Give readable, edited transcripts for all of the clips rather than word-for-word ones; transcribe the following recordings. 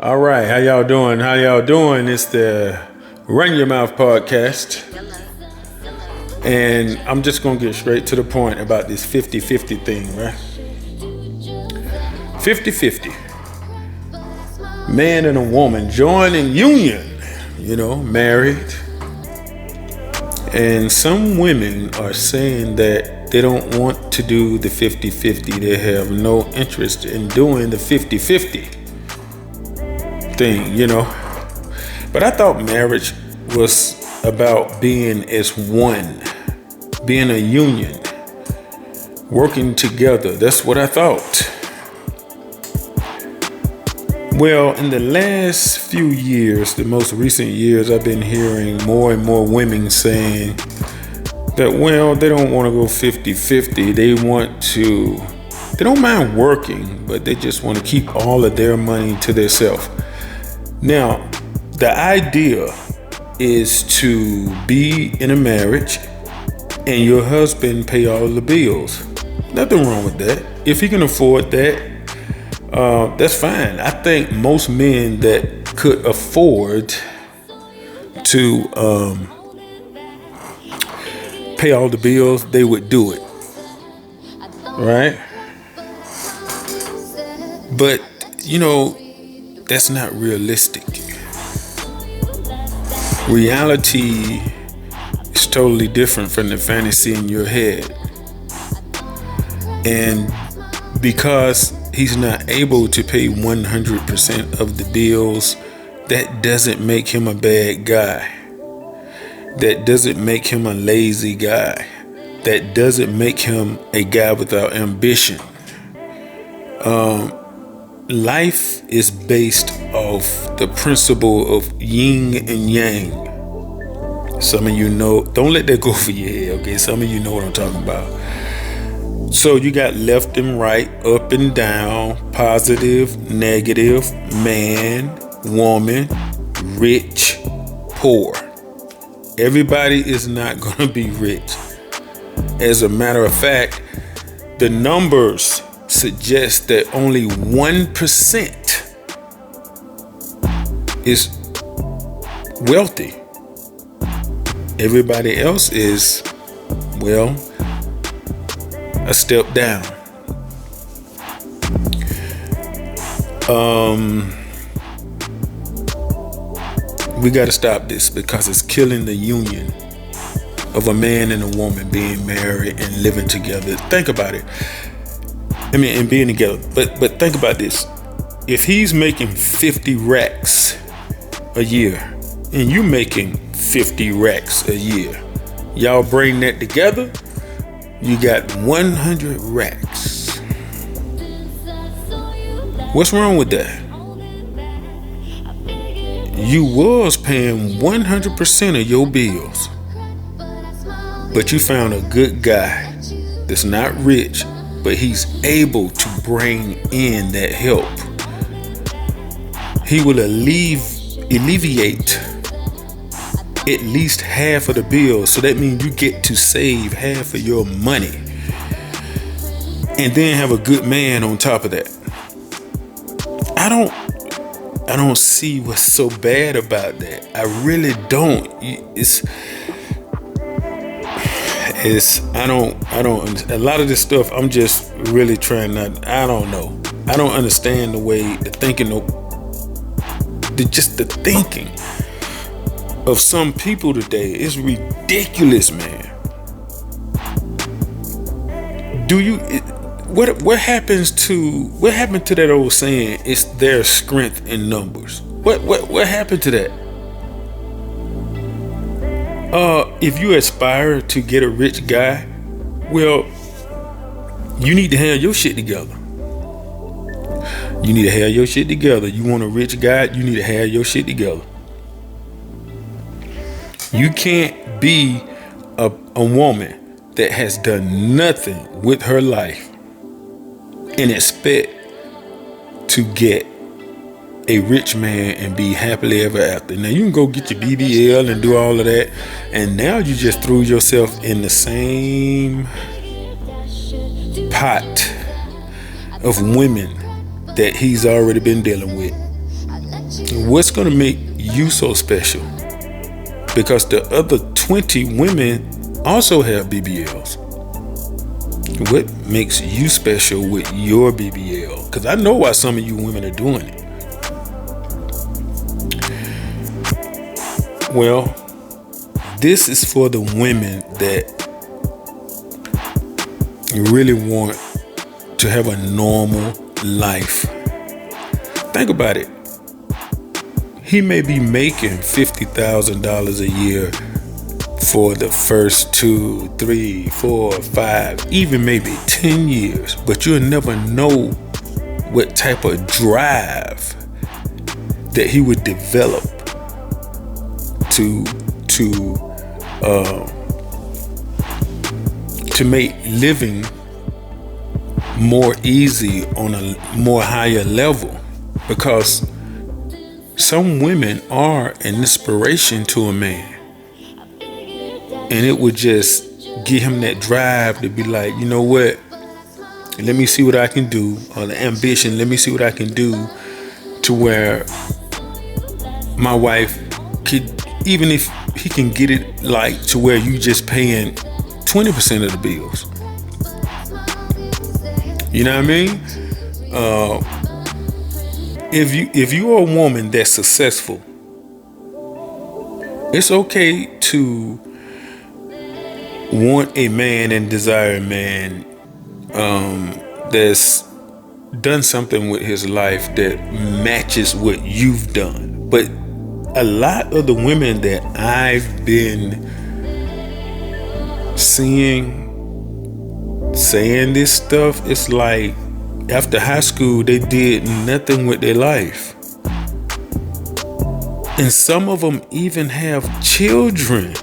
All right, how y'all doing? It's the Run Ya MouF PoDCasT. And I'm just going to get straight to the point about this 50-50 thing, right? 50-50. Man and a woman join in union, married. And some women are saying that they don't want to do the 50-50. They have no interest in doing the 50-50 thing, But I thought marriage was about being as one, being a union, working together. That's what I thought. Well, in the last few years, the most recent years, I've been hearing more and more women saying that, they don't want to go 50-50. They don't mind working, but they just want to keep all of their money to themselves. Now, the idea is to be in a marriage and your husband pay all the bills. Nothing wrong with that. If he can afford that, that's fine. I think most men that could afford to pay all the bills, they would do it. Right? But, that's not realistic. Reality is totally different from the fantasy in your head. And because he's not able to pay 100% of the bills, that doesn't make him a bad guy. That doesn't make him a lazy guy. That doesn't make him a guy without ambition. Life is based off the principle of yin and yang. Some of you know, don't let that go over your head, okay? Some of you know what I'm talking about. So you got left and right, up and down, positive, negative, man, woman, rich, poor. Everybody is not going to be rich. As a matter of fact, the numbers suggest that only 1% is wealthy. Everybody else is, a step down. We got to stop this because it's killing the union of a man and a woman being married and living together. Think about it. And being together. But think about this. If he's making 50 racks a year and you making 50 racks a year, y'all bring that together, you got 100 racks. What's wrong with that? You was paying 100% of your bills, but you found a good guy that's not rich, but he's able to bring in that help. He will alleviate at least half of the bills. So that means you get to save half of your money. And then have a good man on top of that. I don't see what's so bad about that. I really don't. I don't, a lot of this stuff, I'm just really trying not, I don't know. I don't understand the way, the thinking, just the thinking of some people today is ridiculous, man. What happened to that old saying, it's their strength in numbers? What happened to that? If you aspire to get a rich guy, you need to have your shit together. You need to have your shit together. You want a rich guy, you need to have your shit together. You can't be a woman that has done nothing with her life and expect to get a rich man and be happily ever after. Now you can go get your BBL and do all of that, and now you just threw yourself in the same pot of women that he's already been dealing with. What's going to make you so special? Because the other 20 women also have BBLs. What makes you special with your BBL? Because I know why some of you women are doing it. Well, this is for the women that really want to have a normal life. Think about it. He may be making $50,000 a year for the first 2, 3, 4, 5, even maybe 10 years, but you'll never know what type of drive that he would develop to make living more easy on a more higher level, because some women are an inspiration to a man, and it would just give him that drive to be like, you know what, let me see what I can do, or the ambition, let me see what I can do to where my wife could, even if he can get it like to where you just paying 20% of the bills. You know what I mean? If you are a woman that's successful, it's okay to want a man and desire a man that's done something with his life that matches what you've done. But a lot of the women that I've been seeing saying this stuff, it's like after high school they did nothing with their life, and some of them even have children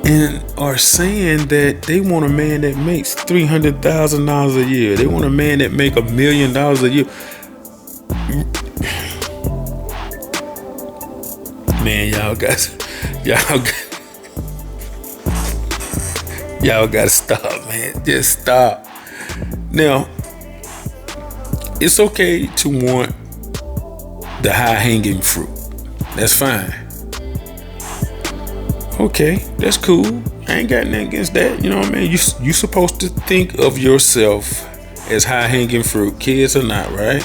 and are saying that they want a man that makes $300,000 a year. They want a man that make $1 million a year. Man, y'all gotta stop, man. Just stop. Now, it's okay to want the high-hanging fruit. That's fine. Okay, that's cool. I ain't got nothing against that. You know what I mean? You supposed to think of yourself as high-hanging fruit, kids or not, right?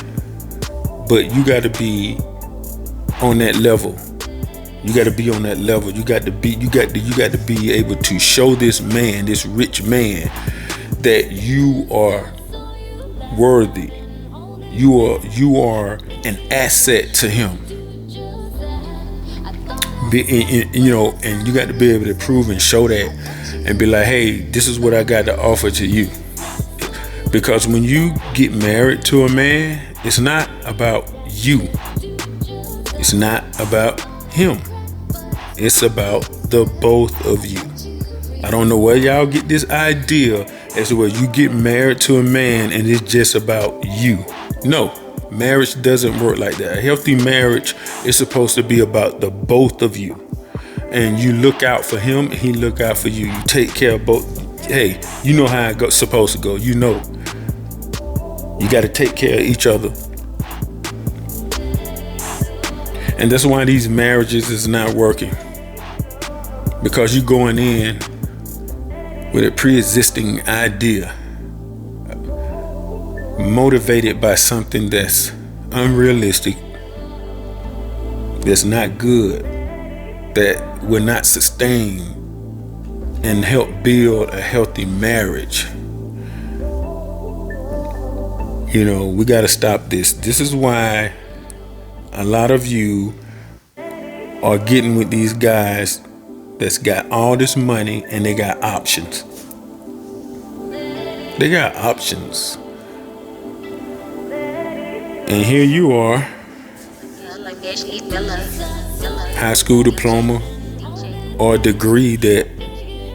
But you got to be on that level. You got to be on that level. You got to be able to show this man, this rich man, that you are worthy. You are an asset to him. And you got to be able to prove and show that, and be like, hey, this is what I got to offer to you. Because when you get married to a man, it's not about you. It's not about him. It's about the both of you. I don't know where y'all get this idea as to where you get married to a man and it's just about you. No, marriage doesn't work like that. A healthy marriage is supposed to be about the both of you. And you look out for him and he look out for you. You take care of both. Hey, you know how it's supposed to go. You know. You got to take care of each other. And that's why these marriages is not working. Because you're going in with a pre-existing idea, motivated by something that's unrealistic, that's not good, that will not sustain and help build a healthy marriage. You know, we got to stop this. This is why a lot of you are getting with these guys that's got all this money and they got options. They got options. And here you are, high school diploma or a degree that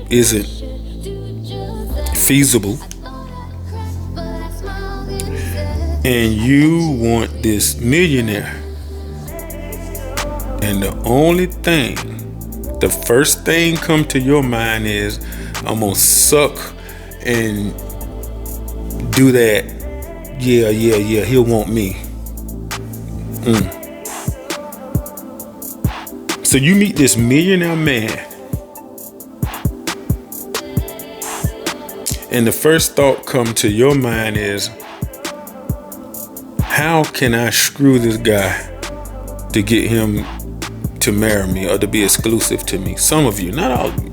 isn't feasible, and you want this millionaire. And the first thing come to your mind is, I'm gonna suck and do that. Yeah, he'll want me. So you meet this millionaire man, and the first thought come to your mind is, how can I screw this guy to get him to marry me or to be exclusive to me? Some of you, not all of you.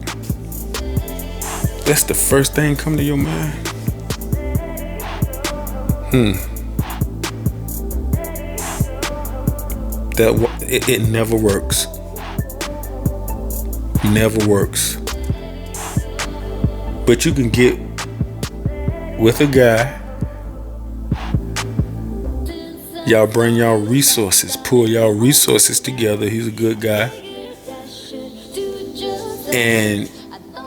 That's the first thing come to your mind. It never works. Never works. But you can get with a guy. Y'all bring y'all resources, pull y'all resources together. He's a good guy, and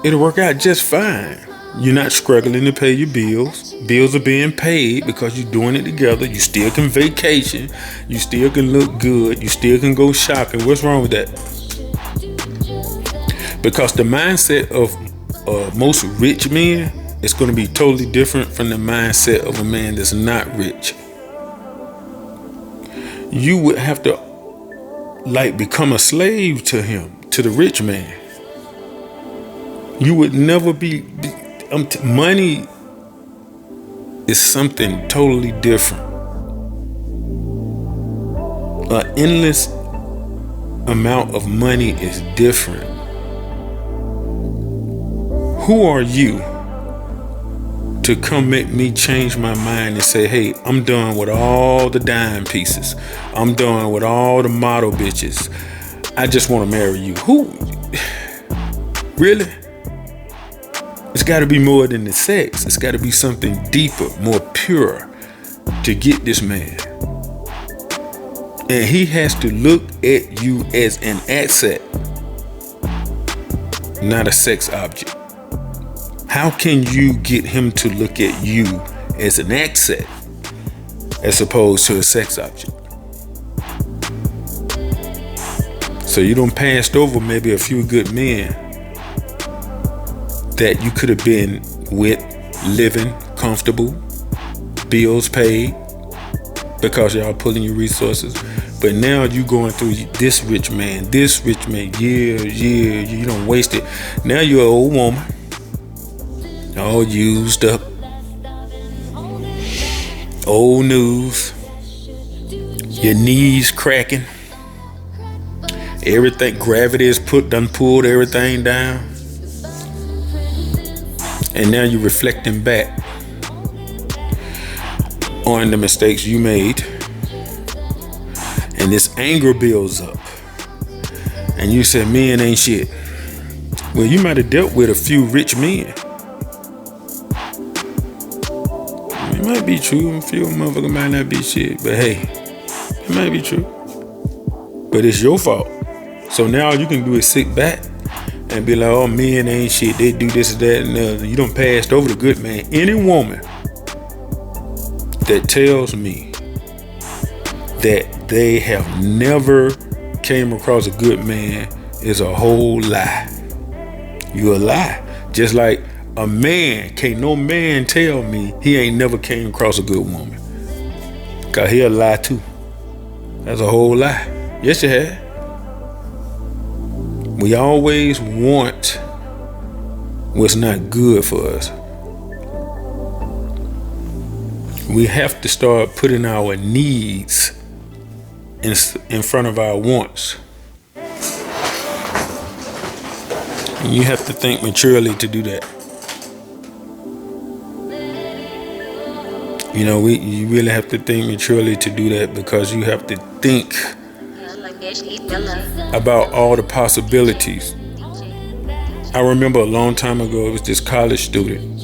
it'll work out just fine. You're not struggling to pay your bills. Bills are being paid because you're doing it together. You still can vacation. You still can look good. You still can go shopping. What's wrong with that? Because the mindset of most rich men is going to be totally different from the mindset of a man that's not rich. You would have to become a slave to him, to the rich man. You would never be money is something totally different. An endless amount of money is different. Who are you to come make me change my mind and say, hey, I'm done with all the dime pieces. I'm done with all the model bitches. I just want to marry you. Who? Really? It's got to be more than the sex. It's got to be something deeper, more pure to get this man. And he has to look at you as an asset, not a sex object. How can you get him to look at you as an asset as opposed to a sex object? So you done passed over maybe a few good men that you could have been with, living comfortable, bills paid, because y'all pulling your resources. But now you going through this rich man, you don't waste it. Now you're an old woman, all used up, old news, your knees cracking, everything, gravity is done pulled everything down. And now you're reflecting back on the mistakes you made. And this anger builds up. And you said, men ain't shit. Well, you might have dealt with a few rich men. It might be true. A few motherfuckers might not be shit. But hey, it might be true. But it's your fault. So now all you can do is sit back and be like, oh, men ain't shit. They do this, that, and the other. You done passed over the good man. Any woman that tells me that they have never came across a good man is a whole lie. You a lie. Just like a man, can't no man tell me he ain't never came across a good woman. Cause he a lie too. That's a whole lie. Yes, you have. We always want what's not good for us. We have to start putting our needs in front of our wants. And you have to think maturely to do that. You know, you really have to think maturely to do that, because you have to think about all the possibilities. I remember a long time ago, it was this college student.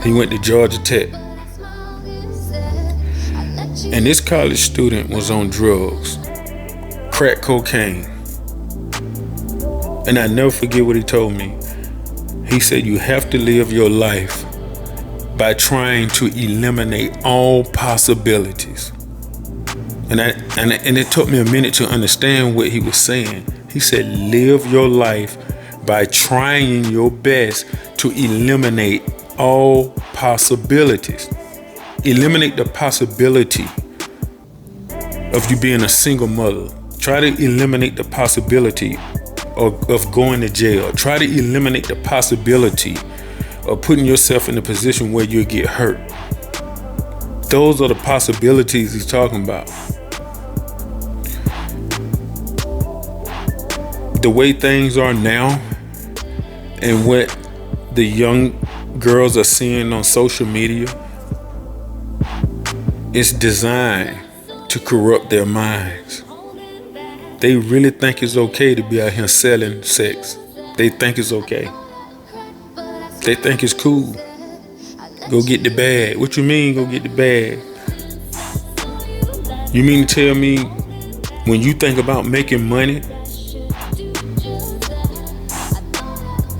He went to Georgia Tech. And this college student was on drugs, crack cocaine. And I never forget what he told me. He said, you have to live your life by trying to eliminate all possibilities. And it took me a minute to understand what he was saying. He said, live your life by trying your best to eliminate all possibilities. Eliminate the possibility of you being a single mother, Try to eliminate the possibility of going to jail. Try to eliminate the possibility of putting yourself in a position where you'll get hurt. Those are the possibilities he's talking about. The way things are now and what the young girls are seeing on social media is designed to corrupt their minds. They really think it's okay to be out here selling sex. They think it's okay. They think it's cool. Go get the bag. What you mean go get the bag? You mean to tell me when you think about making money,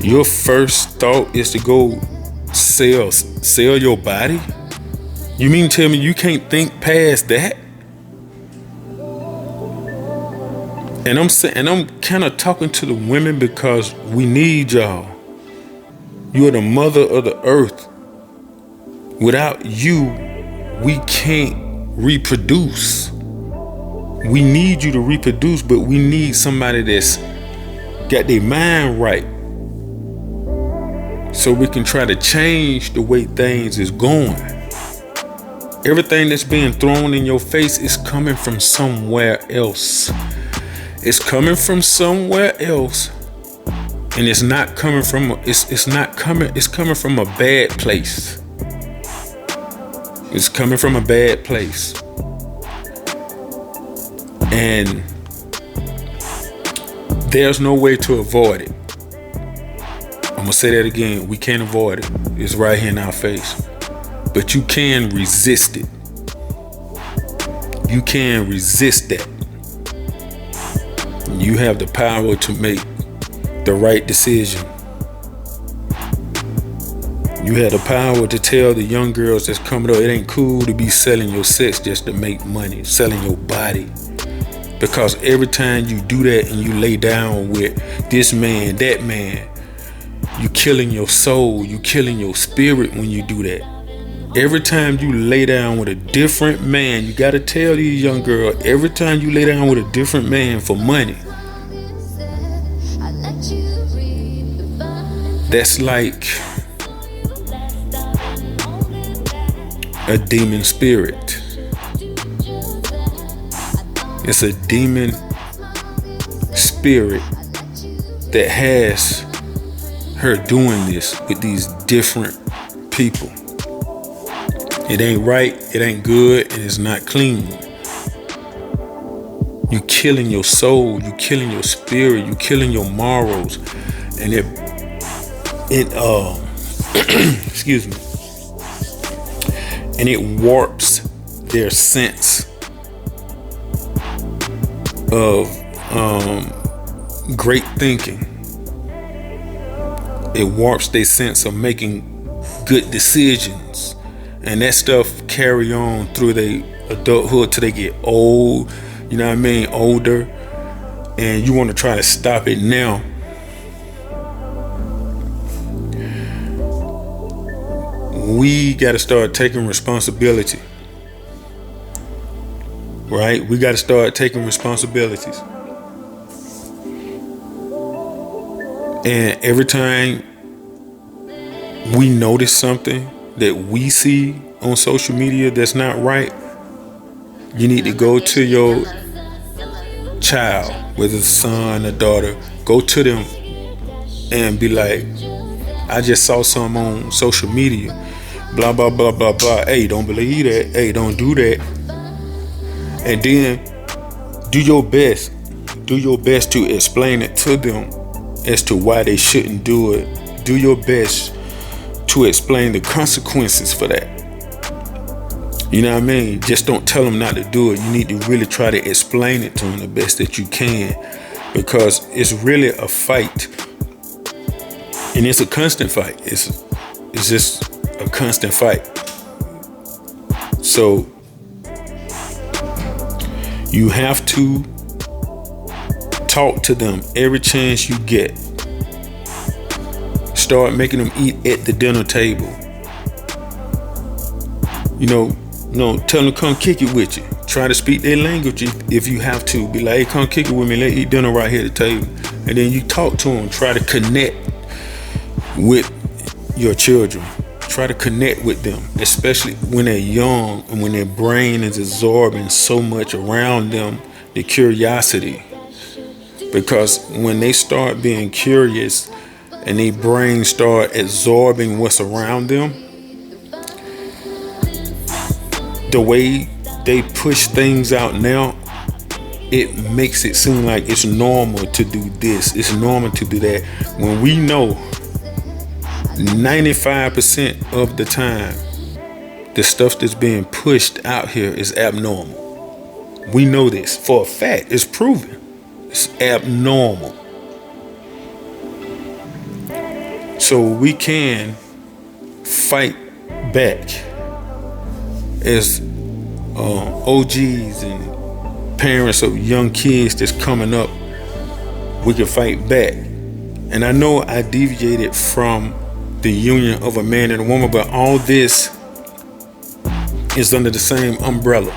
your first thought is to go sell your body? You mean to tell me you can't think past that? And I'm kind of talking to the women because we need y'all. You are the mother of the earth. Without you, we can't reproduce. We need you to reproduce, but we need somebody that's got their mind right, so we can try to change the way things is going. Everything that's being thrown in your face is coming from somewhere else. It's coming from somewhere else, and it's coming from a bad place. It's coming from a bad place. And there's no way to avoid it. I'm gonna say that again. We can't avoid it. It's right here in our face. But you can resist it. You can resist that. You have the power to make the right decision. You have the power to tell the young girls that's coming up, it ain't cool to be selling your sex just to make money, selling your body. Because every time you do that and you lay down with this man, that man, you killing your soul, you killing your spirit when you do that. Every time you lay down with a different man, you gotta tell these young girls, every time you lay down with a different man for money, that's like a demon spirit. It's a demon spirit that has her doing this with these different people. It ain't right, it ain't good, and it's not clean. You killing your soul, you killing your spirit, you killing your morals, and it excuse me, and it warps their sense of great thinking. It warps their sense of making good decisions, and that stuff carry on through their adulthood till they get old. You know what I mean? Older, and you want to try to stop it now. We got to start taking responsibility, right? We got to start taking responsibilities. And every time we notice something that we see on social media that's not right, you need to go to your child, whether it's a son or daughter, go to them and be like, I just saw something on social media, blah, blah, blah, blah, blah. Hey, don't believe that. Hey, don't do that. And then do your best. Do your best to explain it to them as to why they shouldn't do it. Do your best to explain the consequences for that. You know what I mean? Just don't tell them not to do it. You need to really try to explain it to them the best that you can, because it's really a fight, and it's a constant fight. It's just a constant fight. So you have to talk to them every chance you get. Start making them eat at the dinner table. You know, tell them to come kick it with you. Try to speak their language if you have to. Be like, hey, come kick it with me. Let's eat dinner right here at the table. And then you talk to them. Try to connect with your children. Try to connect with them, especially when they're young and when their brain is absorbing so much around them, the curiosity. Because when they start being curious and their brain start absorbing what's around them, the way they push things out now, it makes it seem like it's normal to do this, it's normal to do that, when we know 95% of the time the stuff that's being pushed out here is abnormal. We know this for a fact. It's proven. It's abnormal. So we can fight back as OGs and parents of young kids that's coming up. We can fight back. And I know I deviated from the union of a man and a woman, but all this is under the same umbrella.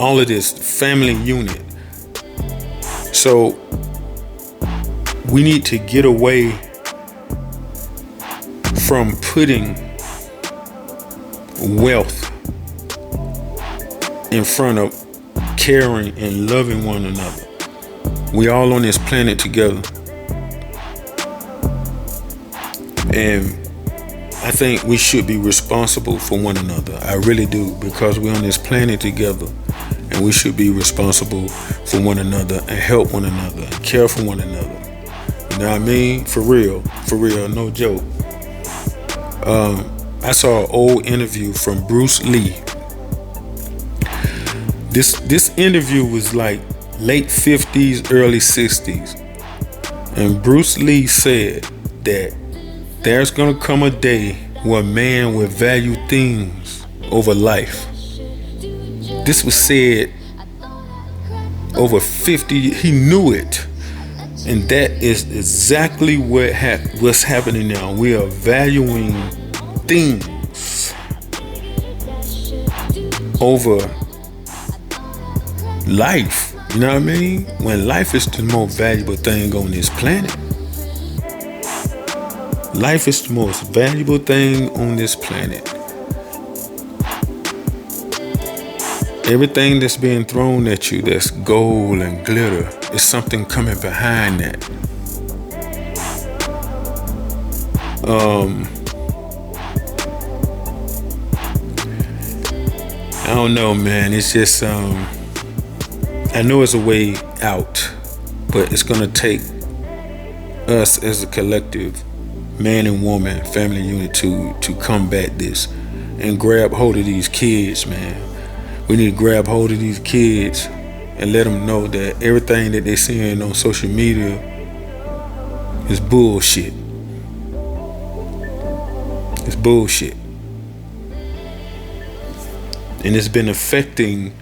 All of this family unit. So we need to get away from putting wealth in front of caring and loving one another. We all on this planet together. And I think we should be responsible for one another. I really do, because we're on this planet together, and we should be responsible for one another and help one another and care for one another. You know what I mean? For real, no joke. I saw an old interview from Bruce Lee. This interview was like late 50s, early 60s. And Bruce Lee said that there's gonna come a day where man will value things over life. This was said over 50. He knew it, and that is exactly what's happening now. We are valuing things over life. You know what I mean? When life is the most valuable thing on this planet. Life is the most valuable thing on this planet. Everything that's being thrown at you that's gold and glitter, is something coming behind that. I don't know, man. It's just I know it's a way out, but it's gonna take us as a collective, man and woman, family unit, to combat this and grab hold of these kids, man. We need to grab hold of these kids and let them know that everything that they're seeing on social media is bullshit. It's bullshit. And it's been affecting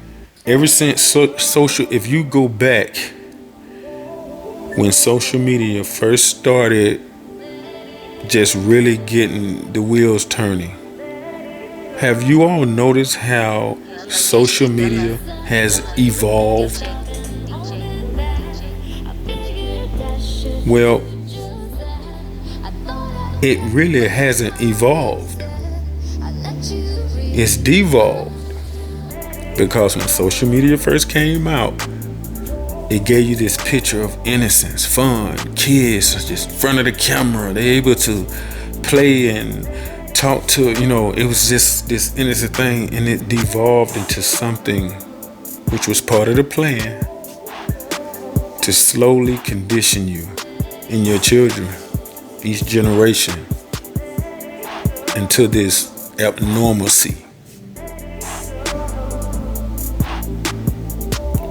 ever since social. If you go back when social media first started just really getting the wheels turning, have you all noticed how social media has evolved? Well, it really hasn't evolved. It's devolved. Because when social media first came out, it gave you this picture of innocence, fun, kids just in front of the camera. They're able to play and talk to, it was just this innocent thing, and it devolved into something which was part of the plan to slowly condition you and your children, each generation, into this abnormalcy.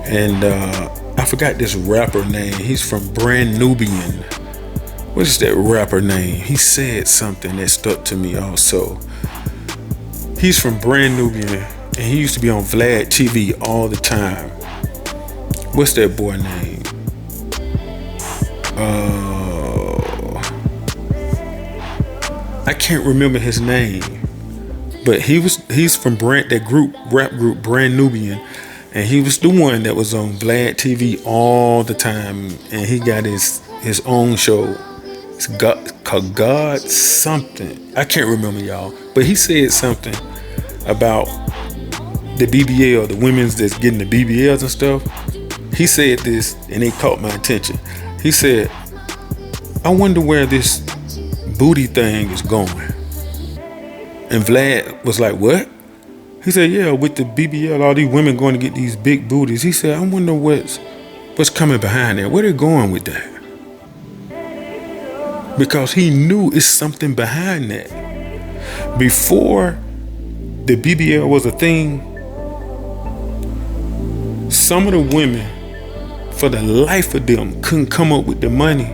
And I forgot this rapper name. He's from Brand Nubian. What is that rapper name? He said something that stuck to me also. He's from Brand Nubian, and he used to be on Vlad TV all the time. What's that boy name? I can't remember his name. But he's from rap group Brand Nubian. And he was the one that was on Vlad TV all the time. And he got his own show. It's God something. I can't remember, y'all. But he said something about the BBL, the women's that's getting the BBLs and stuff. He said this, and it caught my attention. He said, I wonder where this booty thing is going. And Vlad was like, what? He said, yeah, with the BBL, all these women going to get these big booties. He said, I wonder what's coming behind that. Where they going with that? Because he knew it's something behind that. Before the BBL was a thing, some of the women, for the life of them, couldn't come up with the money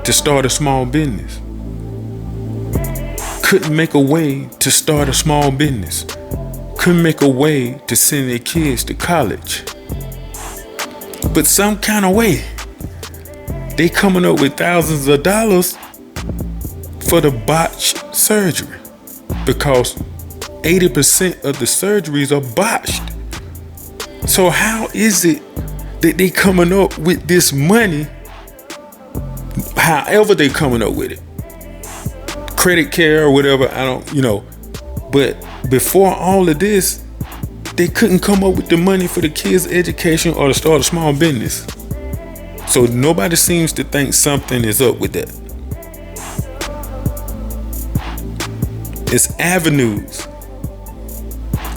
to start a small business. Couldn't make a way to start a small business. Couldn't make a way to send their kids to college. But some kind of way, they coming up with thousands of dollars for the botched surgery. Because 80% of the surgeries are botched. So how is it that they coming up with this money? However they coming up with it. Credit care or whatever, I don't, But before all of this, they couldn't come up with the money for the kids' education or to start a small business. So nobody seems to think something is up with that. It's avenues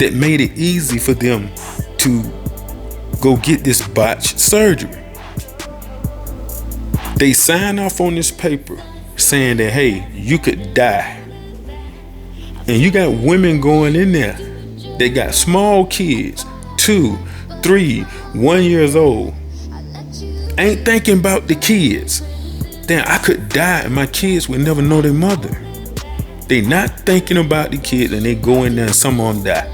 that made it easy for them to go get this botched surgery. They sign off on this paper saying that, hey, you could die. And you got women going in there. They got small kids, 2, 3, 1 years old. Ain't thinking about the kids. Damn, I could die and my kids would never know their mother. They not thinking about the kids, and they go in there and some of them die.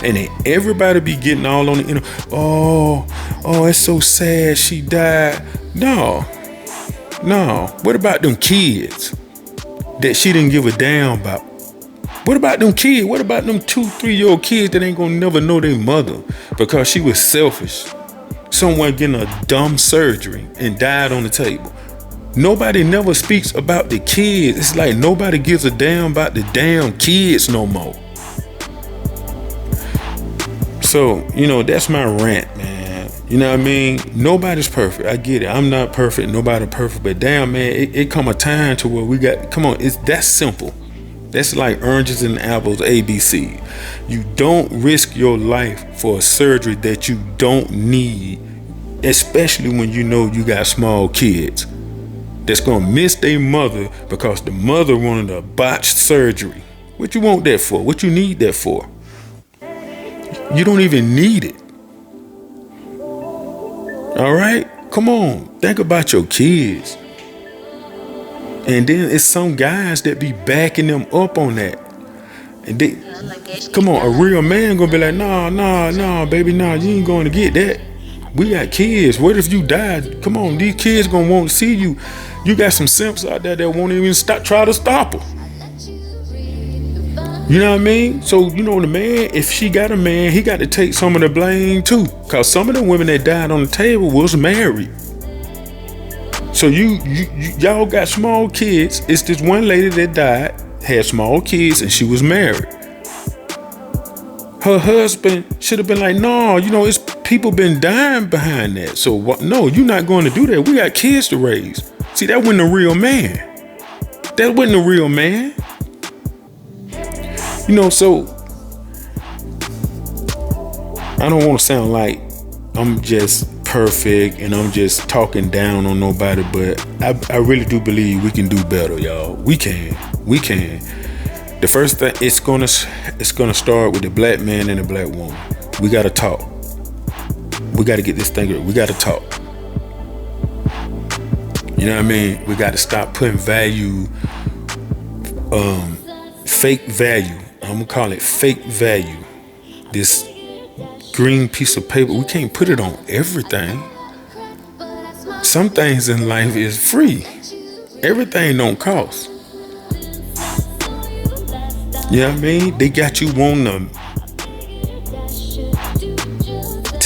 And then everybody be getting all on the oh, it's so sad she died. No. What about them kids that she didn't give a damn about? What about them kids? What about them 2, 3-year-old kids that ain't gonna never know their mother because she was selfish? Someone getting a dumb surgery and died on the table. Nobody never speaks about the kids. It's like nobody gives a damn about the damn kids no more. So, that's my rant, man. You know what I mean? Nobody's perfect. I get it. I'm not perfect. Nobody perfect. But damn, man, it come a time to where we got, come on, it's that simple. That's like oranges and apples, ABC. You don't risk your life for a surgery that you don't need, especially when you know you got small kids that's gonna miss their mother because the mother wanted a botched surgery. What you want that for? What you need that for? You don't even need it. All right? Come on. Think about your kids. And then it's some guys that be backing them up on that. And they, come on, a real man gonna be like, nah, baby, you ain't going to get that. We got kids. What if you died? Come on, these kids gonna want to see you. You got some simps out there that won't even try to stop them. You know what I mean? So, the man, if she got a man, he got to take some of the blame too. Cause some of the women that died on the table was married. So y'all got small kids. It's this one lady that died, had small kids, and she was married. Her husband should have been like, no, it's people been dying behind that. So no, you're not going to do that. We got kids to raise. See, that wasn't a real man. That wasn't a real man. So I don't want to sound like I'm just perfect and I'm just talking down on nobody, but I really do believe we can do better, y'all. We can. The first thing, it's gonna start with the black man and the black woman. We gotta talk. We gotta get this thing. We gotta talk. You know what I mean? We gotta stop putting value, fake value. I'm gonna call it fake value. This green piece of paper, we can't put it on everything. Some things in life is free. Everything don't cost. You know what I mean? They got you wanting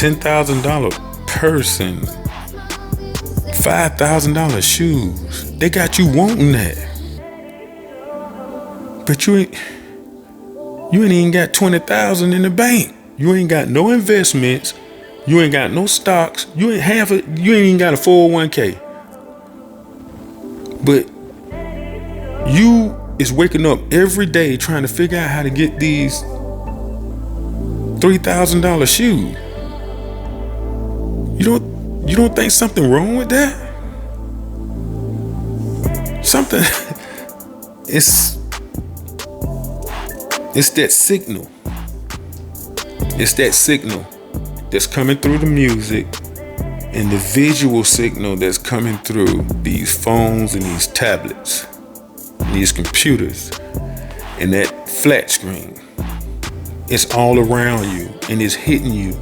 $10,000 person, $5,000 shoes. They got you wanting that. But you ain't even got 20,000 in the bank. You ain't got no investments. You ain't got no stocks. You ain't even got a 401k. But you is waking up every day trying to figure out how to get these $3,000 shoes. You don't think something wrong with that? Something. It's that signal. It's that signal that's coming through the music and the visual signal that's coming through these phones and these tablets and these computers and that flat screen. It's all around you and it's hitting you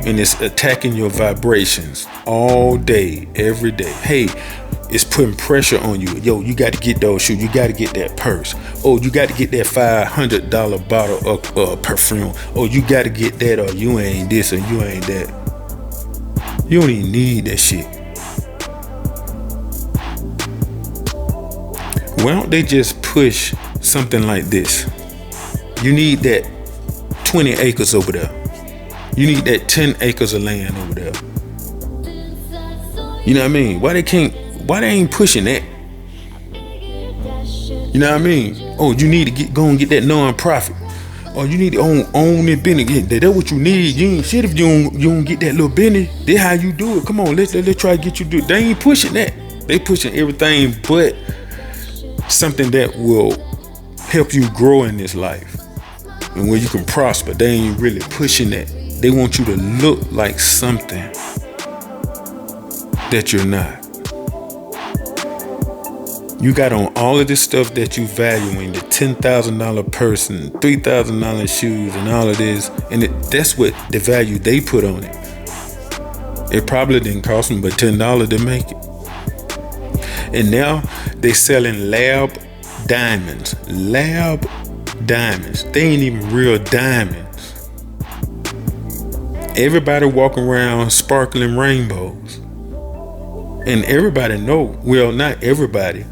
and it's attacking your vibrations all day, every day. Hey, it's putting pressure on you. Yo, you got to get those shoes. You got to get that purse. Oh, you got to get that $500 bottle of perfume. Oh, you got to get that, or you ain't this, or you ain't that. You don't even need that shit. Why don't they just push something like this? You need that 20 acres over there. You need that 10 acres of land over there. You know what I mean? Why they ain't pushing that? You know what I mean? Oh, you need to go and get that non-profit. Oh, you need to own that business. That's what you need. You ain't shit if you don't get that little business. That's how you do it. Come on, let's try to get you to do it. They ain't pushing that. They pushing everything but something that will help you grow in this life and where you can prosper. They ain't really pushing that. They want you to look like something that you're not. You got on all of this stuff that you valuing, the $10,000 person, $3,000 shoes and all of this, and that's what the value they put on it. It probably didn't cost them but $10 to make it. And now they selling lab diamonds. Lab diamonds. They ain't even real diamonds. Everybody walking around sparkling rainbows. And everybody know, well, not everybody,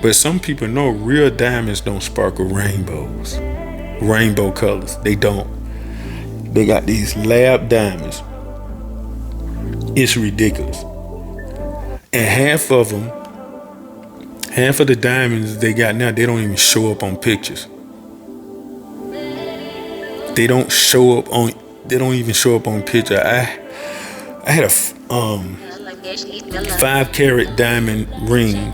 but some people know real diamonds don't sparkle rainbows. Rainbow colors. They don't. They got these lab diamonds. It's ridiculous. And half of the diamonds they got now, they don't even show up on pictures. They don't even show up on picture. I had a 5-carat diamond ring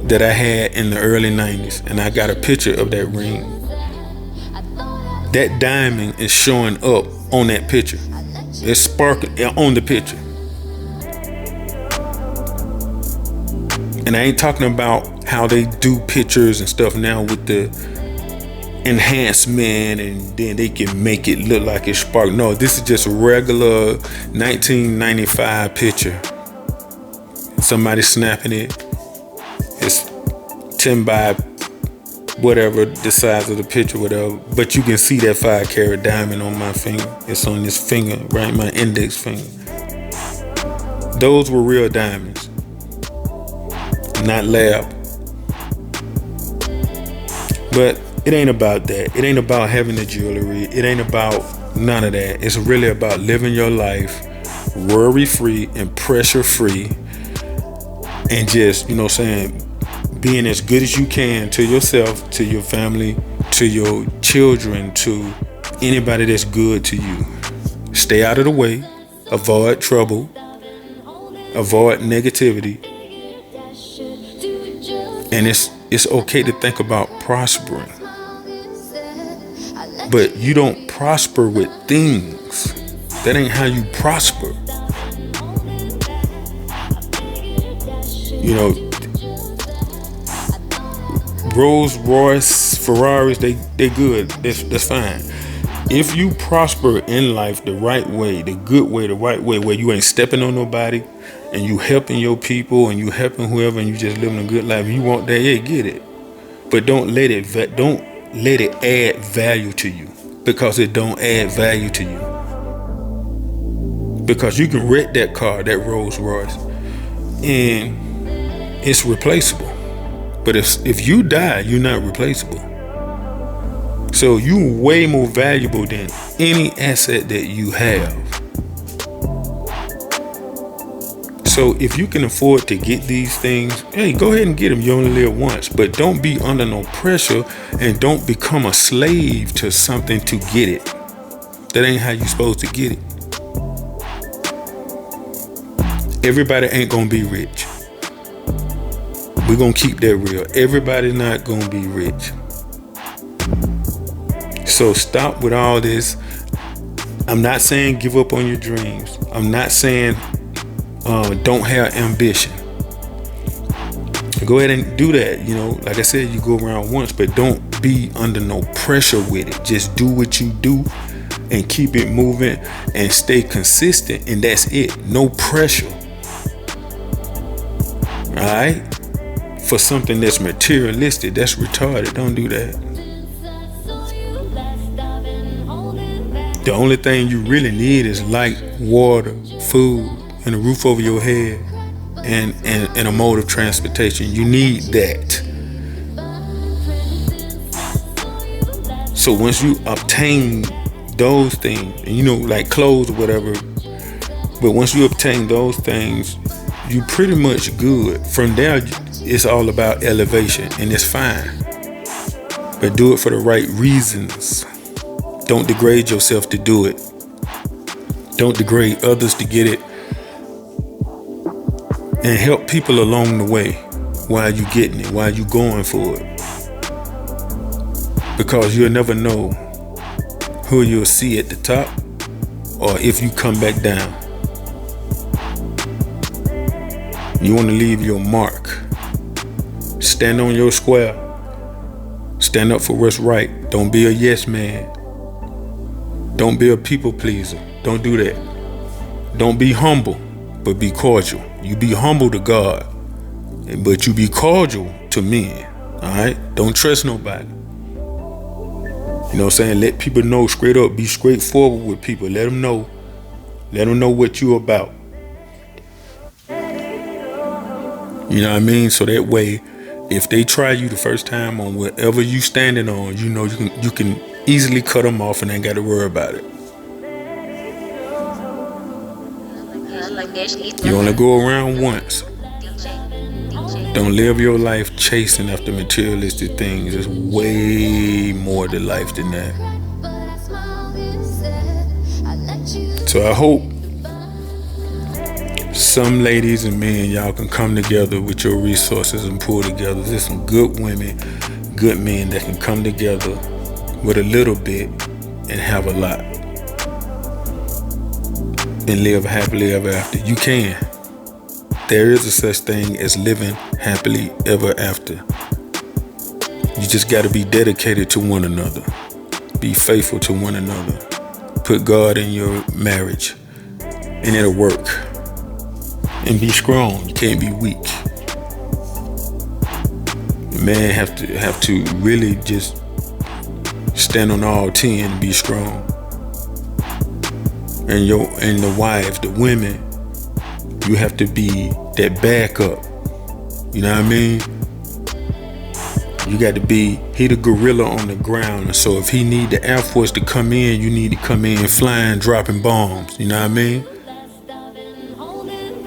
that I had in the early 90s, and I got a picture of that ring. That diamond is showing up on that picture. It's sparkling on the picture. And I ain't talking about how they do pictures and stuff now with the enhancement and then they can make it look like it's sparkling. No, this is just a regular 1995 picture. Somebody snapping it. It's 10 by whatever the size of the picture, whatever. But you can see that 5-carat diamond on my finger. It's on this finger, right? My index finger. Those were real diamonds, not lab. But it ain't about that. It ain't about having the jewelry. It ain't about none of that. It's really about living your life worry-free and pressure-free, and just, you know what I'm saying, being as good as you can to yourself, to your family, to your children, to anybody that's good to you. Stay out of the way. Avoid trouble. Avoid negativity. And it's okay to think about prospering. But you don't prosper with things. That ain't how you prosper. You know, Rolls Royce, Ferraris, they good. That's fine. If you prosper in life the right way, the good way, the right way, where you ain't stepping on nobody, and you helping your people, and you helping whoever, and you just living a good life, you want that, yeah, get it. But don't let it add value to you, because it don't add value to you. Because you can wreck that car, that Rolls Royce, and it's replaceable. But if you die, you're not replaceable. So you're way more valuable than any asset that you have. So if you can afford to get these things, hey, go ahead and get them. You only live once. But don't be under no pressure, and don't become a slave to something to get it. That ain't how you're supposed to get it. Everybody ain't gonna be rich. We're gonna keep that real. Everybody's not gonna be rich. So stop with all this. I'm not saying give up on your dreams. I'm not saying don't have ambition. Go ahead and do that. You know, like I said, you go around once, but don't be under no pressure with it. Just do what you do and keep it moving and stay consistent, and that's it. No pressure. All right? For something that's materialistic, that's retarded. Don't do that. The only thing you really need is light, water, food, and a roof over your head, and a mode of transportation. You need that. So once you obtain those things, and you know, like clothes or whatever, but once you obtain those things, you pretty much good. From there, it's all about elevation, and it's fine. But do it for the right reasons. Don't degrade yourself to do it. Don't degrade others to get it. And help people along the way while you getting it, while you going for it. Because you'll never know who you'll see at the top, or if you come back down. You want to leave your mark. Stand on your square. Stand up for what's right. Don't be a yes man. Don't be a people pleaser. Don't do that. Don't be humble, but be cordial. You be humble to God, but you be cordial to men. All right? Don't trust nobody. You know what I'm saying? Let people know straight up. Be straightforward with people. Let them know. Let them know what you about. You know what I mean? So that way, if they try you the first time on whatever you standing on, you know you can easily cut them off and ain't got to worry about it. You only go around once. Don't live your life chasing after materialistic things. There's way more to life than that. So I hope some ladies and men, y'all can come together with your resources and pull together. There's some good women, good men that can come together with a little bit and have a lot. And live happily ever after. You can. There is a such thing as living happily ever after. You just got to be dedicated to one another. Be faithful to one another. Put God in your marriage, and it'll work. And be strong. You can't be weak. The man have to really just stand on all 10 and be strong. And the wives, the women, you have to be that backup. You know what I mean? You got to be, he the gorilla on the ground. And so if he need the Air Force to come in, you need to come in flying, dropping bombs. You know what I mean?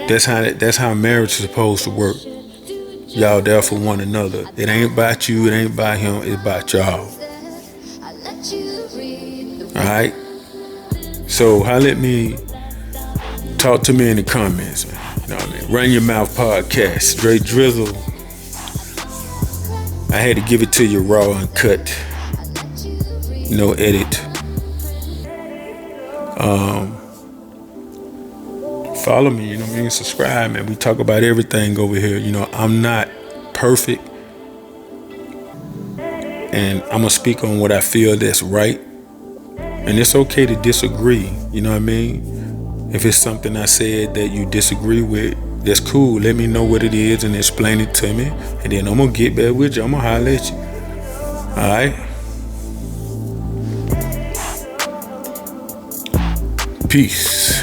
That's how marriage is supposed to work. Y'all there for one another. It ain't about you, it ain't about him, it's about y'all. Alright? So holla at me, talk to me in the comments. You know what I mean? Run Ya MouF PoDCasT, straight drizzle. I had to give it to you raw and cut. No edit. Follow me, you know what I mean? Subscribe, man. We talk about everything over here. You know, I'm not perfect. And I'm going to speak on what I feel that's right. And it's okay to disagree. You know what I mean? If it's something I said that you disagree with, that's cool. Let me know what it is and explain it to me. And then I'm going to get back with you. I'm going to holler at you. All right? Peace.